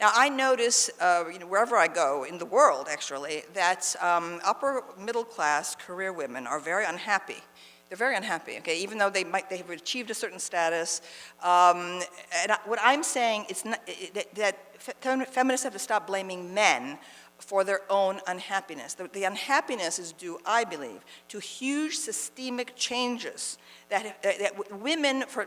Now, I notice, wherever I go in the world, actually, that upper middle class career women are very unhappy. They're very unhappy, okay, even though they have achieved a certain status. What I'm saying is that feminists have to stop blaming men for their own unhappiness. The unhappiness is due, I believe, to huge systemic changes that women, for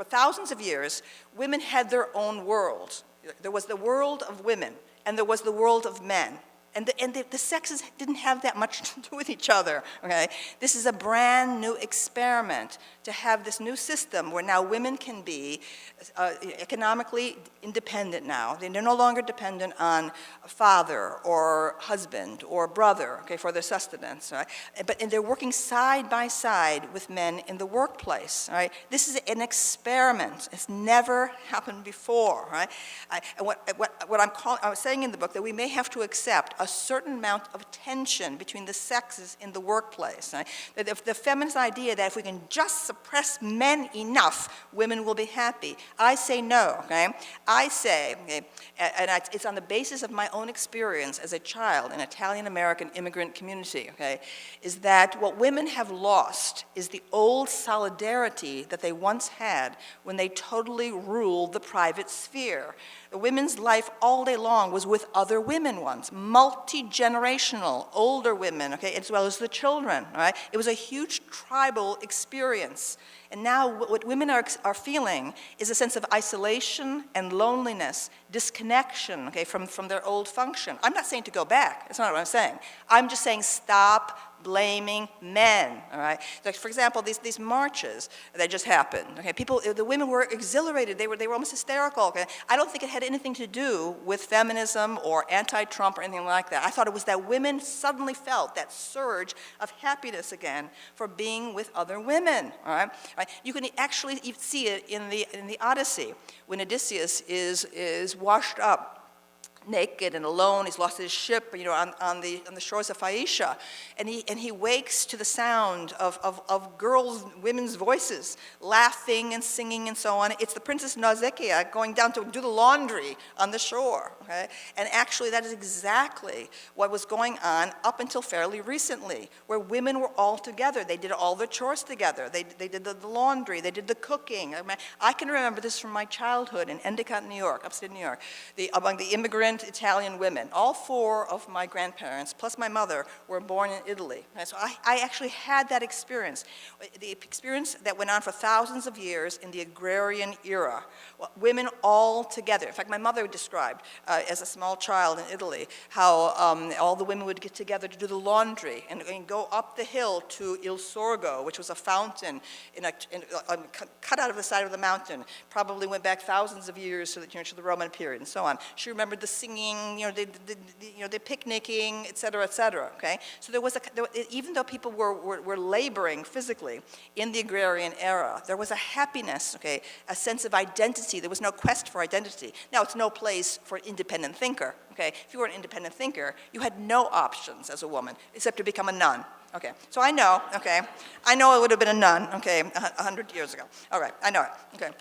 thousands of years, women had their own world. There was the world of women, and there was the world of men. And the sexes didn't have that much to do with each other, okay? This is a brand new experiment to have this new system where now women can be economically independent now. They're no longer dependent on a father or husband or brother, okay, for their sustenance, right? And they're working side by side with men in the workplace, right? This is an experiment. It's never happened before, right? And I was saying in the book that we may have to accept a certain amount of tension between the sexes in the workplace. Right? That if the feminist idea that if we can just suppress men enough, women will be happy. I say no, okay? I say, okay, it's on the basis of my own experience as a child in an Italian-American immigrant community, okay, is that what women have lost is the old solidarity that they once had when they totally ruled the private sphere. The women's life all day long was with other women once, multi-generational, older women, okay, as well as the children, right? It was a huge tribal experience. And now what women are feeling is a sense of isolation and loneliness, disconnection, okay, from their old function. I'm not saying to go back. That's not what I'm saying. I'm just saying stop blaming men, all right? Like, for example, these marches that just happened, okay? The women were exhilarated. They were almost hysterical, okay? I don't think it had anything to do with feminism or anti-Trump or anything like that. I thought it was that women suddenly felt that surge of happiness again for being with other women, all right? You can actually see it in the Odyssey when Odysseus is washed up naked and alone. He's lost his ship, on the shores of Phaeacia, and he wakes to the sound of women's voices, laughing and singing and so on. It's the Princess Nausicaa going down to do the laundry on the shore, okay? And actually, that is exactly what was going on up until fairly recently, where women were all together. They did all their chores together. They did the laundry. They did the cooking. I can remember this from my childhood in Endicott, New York, upstate New York, among the immigrant Italian women. All four of my grandparents, plus my mother, were born in Italy. And so I actually had that experience, the experience that went on for thousands of years in the agrarian era. Women all together. In fact, my mother described as a small child in Italy how all the women would get together to do the laundry and go up the hill to Il Sorgo, which was a fountain cut out of the side of the mountain. Probably went back thousands of years to the Roman period and so on. She remembered the singing, the picnicking, et cetera, okay? So even though people were laboring physically in the agrarian era, there was a happiness, okay, a sense of identity. There was no quest for identity. Now, it's no place for an independent thinker, okay? If you were an independent thinker, you had no options as a woman except to become a nun. Okay, so I know, okay, I know I would have been a nun, okay, 100 years ago. All right, I know it, okay.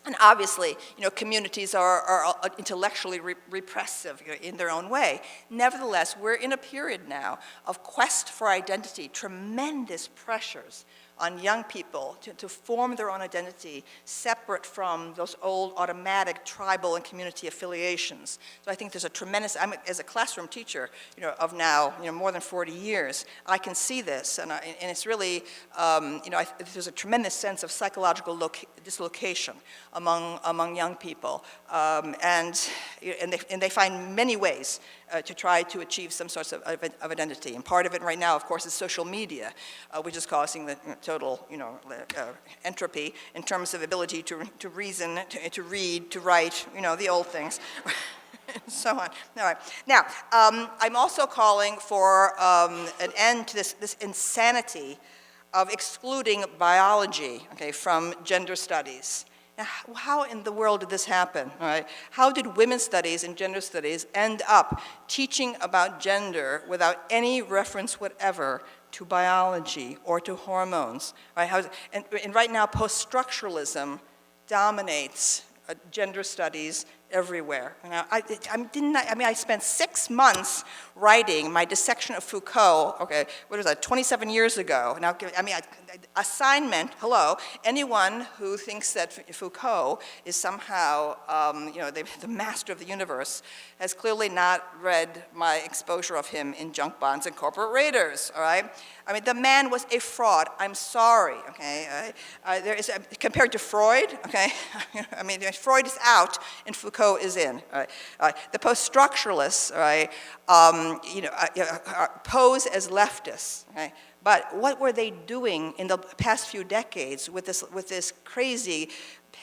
And obviously, communities are intellectually repressive in their own way. Nevertheless, we're in a period now of quest for identity, tremendous pressures on young people to form their own identity separate from those old automatic tribal and community affiliations. So I think there's a tremendous, as a classroom teacher, of now, more than 40 years, I can see this, and it's really, there's a tremendous sense of psychological dislocation among young people, and they find many ways to try to achieve some sorts of identity. And part of it right now, of course, is social media, which is causing the total, entropy in terms of ability to reason, to read, to write, the old things. And so on. All right. Now, I'm also calling for an end to this insanity of excluding biology, okay, from gender studies. Now, how in the world did this happen? All right? How did women's studies and gender studies end up teaching about gender without any reference whatever to biology or to hormones? Right? And right now, post-structuralism dominates gender studies everywhere. You know, I spent 6 months writing my dissection of Foucault, okay, what was that, 27 years ago. Now, assignment, hello, anyone who thinks that Foucault is somehow, the master of the universe has clearly not read my exposure of him in Junk Bonds and Corporate Raiders, all right? I mean, the man was a fraud. I'm sorry, okay? Compared to Freud, okay? I mean, Freud is out and Foucault is in. All right? The post-structuralists, all right, pose as leftists, okay? But what were they doing in the past few decades with this crazy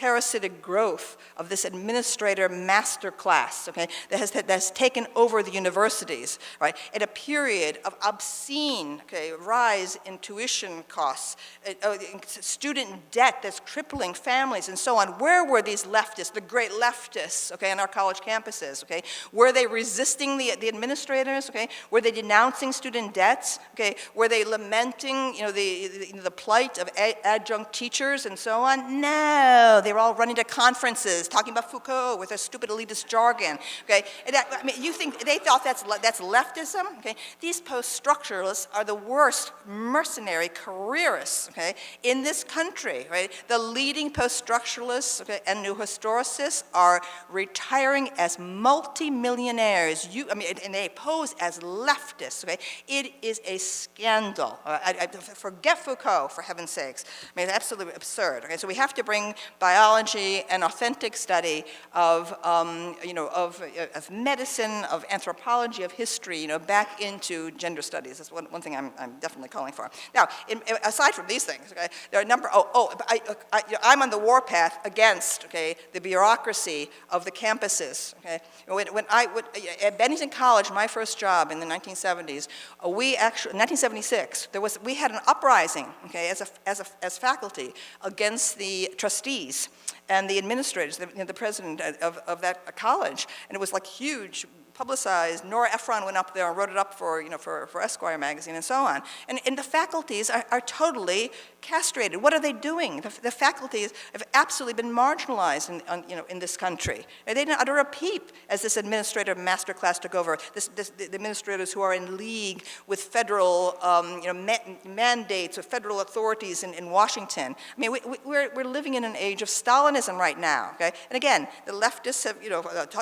parasitic growth of this administrator master class, okay, that has taken over the universities, right, at a period of obscene, okay, rise in tuition costs, student debt that's crippling families and so on. Where were these leftists, the great leftists, okay, on our college campuses, okay? Were they resisting the administrators, okay? Were they denouncing student debts, okay? Were they lamenting, the plight of adjunct teachers and so on? No. They were all running to conferences, talking about Foucault with their stupid elitist jargon. Okay, you think they thought that's leftism? Okay, these post-structuralists are the worst mercenary careerists. Okay, in this country. Right, the leading post-structuralists, okay, and new historicists are retiring as multimillionaires. And they pose as leftists. Okay, it is a scandal. Forget Foucault, for heaven's sakes. I mean, it's absolutely absurd. Okay, so we have to bring biology and authentic study of medicine, of anthropology, of history, back into gender studies. That's one thing I'm definitely calling for. Now, aside from these things, okay, there are a number. I'm on the warpath against, okay, the bureaucracy of the campuses. Okay, at Bennington College, my first job in the 1970s, 1976, we had an uprising, okay, as faculty against the trustees and the administrators, the president of that college, and it was like huge, publicized. Nora Ephron went up there and wrote it up for Esquire magazine and so on. And the faculties are totally castrated. What are they doing? The faculties have absolutely been marginalized in this country. They didn't utter a peep as this administrative masterclass took over. The administrators who are in league with federal mandates or federal authorities in Washington. I mean, we're living in an age of Stalinism right now. Okay, and again, the leftists have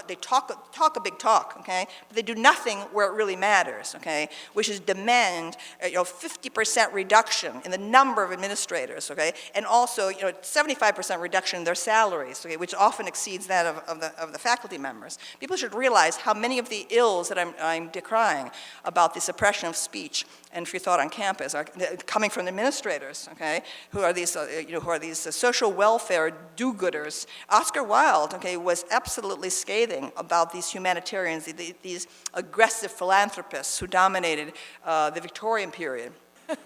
they talk a big talk. Okay, but they do nothing where it really matters. Okay, which is demand 50% reduction in the number of administrators. Okay, and also 75% reduction in their salaries. Okay, which often exceeds that of the faculty members. People should realize how many of the ills that I'm decrying about the suppression of speech and free thought on campus are coming from the administrators. Okay, who are these social welfare do-gooders. Oscar Wilde, okay, was absolutely scathing about these humanitarians, these aggressive philanthropists who dominated the Victorian period. All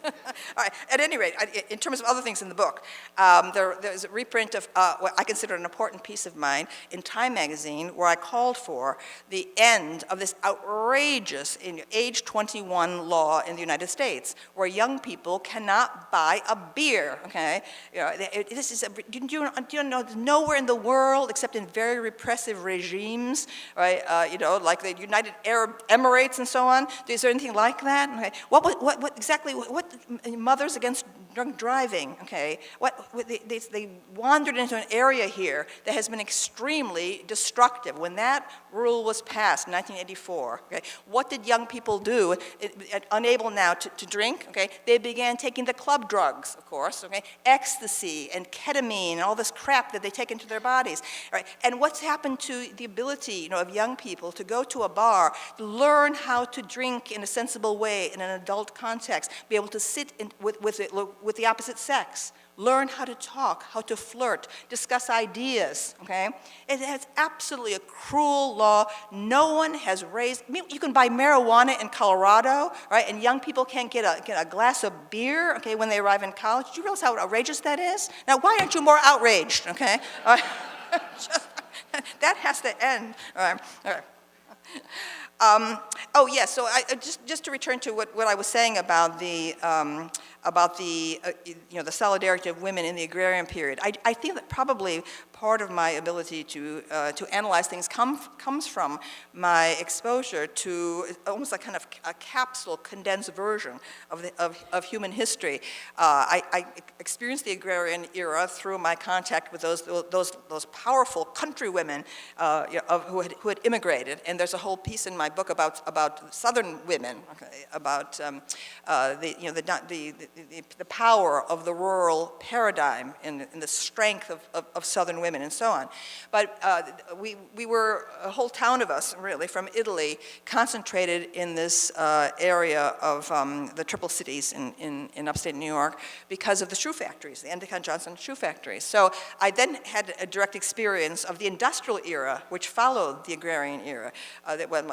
right. At any rate, in terms of other things in the book, there's a reprint of what I consider an important piece of mine in Time magazine, where I called for the end of this outrageous age 21 law in the United States, where young people cannot buy a beer. Okay, this is do you know nowhere in the world except in very repressive regimes, right? Like the United Arab Emirates and so on. Is there anything like that? Okay. What exactly? What mothers against drunk driving, okay? They wandered into an area here that has been extremely destructive. When that rule was passed in 1984, okay, what did young people do, unable now to drink? Okay, they began taking the club drugs, of course, okay, ecstasy and ketamine and all this crap that they take into their bodies. Right? And what's happened to the ability, of young people to go to a bar, learn how to drink in a sensible way in an adult context, be able to sit with the opposite sex, learn how to talk, how to flirt, discuss ideas, okay? It has absolutely a cruel law. No one has raised, you can buy marijuana in Colorado, right? And young people can't get a glass of beer, okay, when they arrive in college. Do you realize how outrageous that is? Now, why aren't you more outraged, okay? That has to end. All right. So just to return to what I was saying about the solidarity of women in the agrarian period. I think that probably part of my ability to analyze things comes from my exposure to almost like kind of a capsule, condensed version of human history. I experienced the agrarian era through my contact with those powerful country women who had immigrated, and there's a whole piece in my book about Southern women, okay, about the power of the rural paradigm and the strength of Southern women and so on. But we were, a whole town of us, really, from Italy, concentrated in this area of the Triple Cities in upstate New York because of the shoe factories, the Endicott Johnson shoe factories. So I then had a direct experience of the industrial era, which followed the agrarian era. That when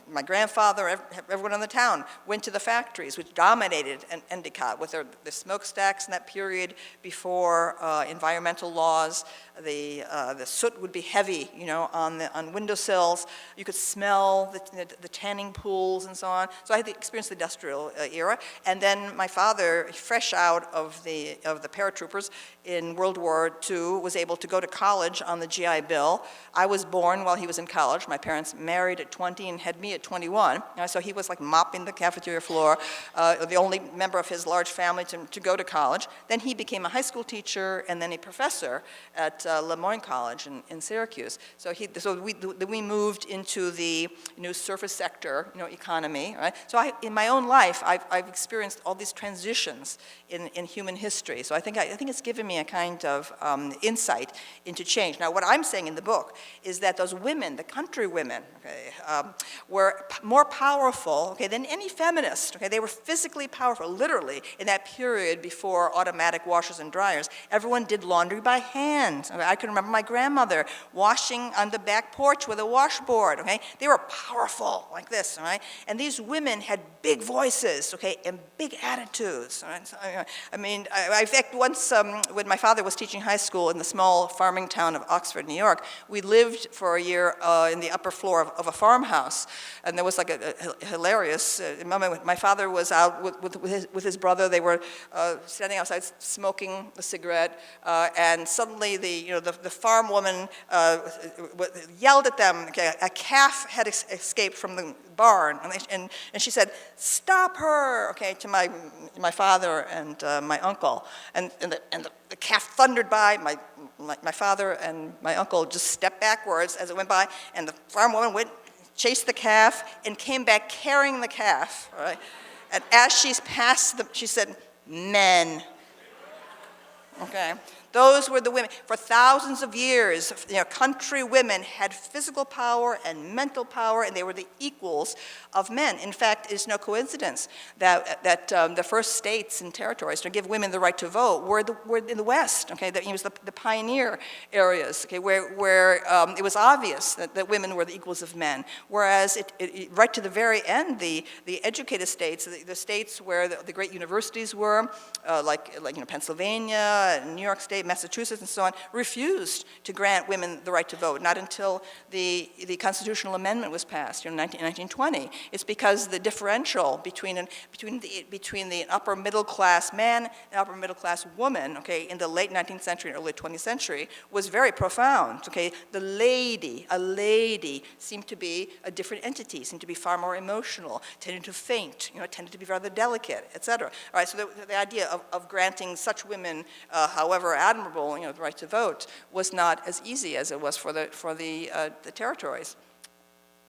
my grandfather, everyone in the town went to the factories, which dominated Endicott with their smokestacks in that period before environmental laws. The soot would be heavy, on windowsills. You could smell the tanning pools and so on. So I had experienced the industrial era. And then my father, fresh out of the paratroopers in World War II, was able to go to college on the GI Bill. I was born while he was in college. My parents married at 20 and had me at 21. So he was like mopping the cafeteria floor, the only member of his large family to go to college. Then he became a high school teacher and then a professor at Lemoyne College in Syracuse. So we moved into the surface sector, economy, right? So in my own life, I've experienced all these transitions in human history. So I think it's given me a kind of insight into change. Now, what I'm saying in the book is that those women, the country women, okay, were more powerful, okay, than any feminist. Okay, they were physically powerful, literally, in that period before automatic washers and dryers. Everyone did laundry by hand. Okay, I can remember my grandmother washing on the back porch with a washboard. Okay, they were powerful like this. All right, and these women had big voices, okay, and big attitudes. All right? So, in fact, once when my father was teaching high school in the small farming town of Oxford, New York, we lived for a year in the upper floor of a farmhouse, and there was like a hilarious moment. My father was out with his brother. They were standing outside smoking a cigarette, and suddenly the farm woman yelled at them. Okay, a calf had escaped from the barn, and she said, "Stop her!" Okay, to my father and my uncle, and the calf thundered by. My father and my uncle just stepped backwards as it went by, and the farm woman chased the calf and came back carrying the calf. Right? And as she's passed them, she said, "Men." Okay. Those were the women. For thousands of years, country women had physical power and mental power, and they were the equals of men. In fact, it's no coincidence that the first states and territories to give women the right to vote were in the West. Okay, that it was the pioneer areas. Okay, where it was obvious that women were the equals of men. Whereas right to the very end, the educated states, the states where the great universities were, like Pennsylvania, New York State, Massachusetts, and so on, refused to grant women the right to vote, not until the constitutional amendment was passed in 1920. It's because the differential between the upper middle class man and upper middle class woman, okay, in the late 19th century and early 20th century was very profound. Okay, a lady seemed to be a different entity, seemed to be far more emotional, tended to faint, tended to be rather delicate, etc. All right, so the idea of granting such women, however admirable, the right to vote, was not as easy as it was for the territories.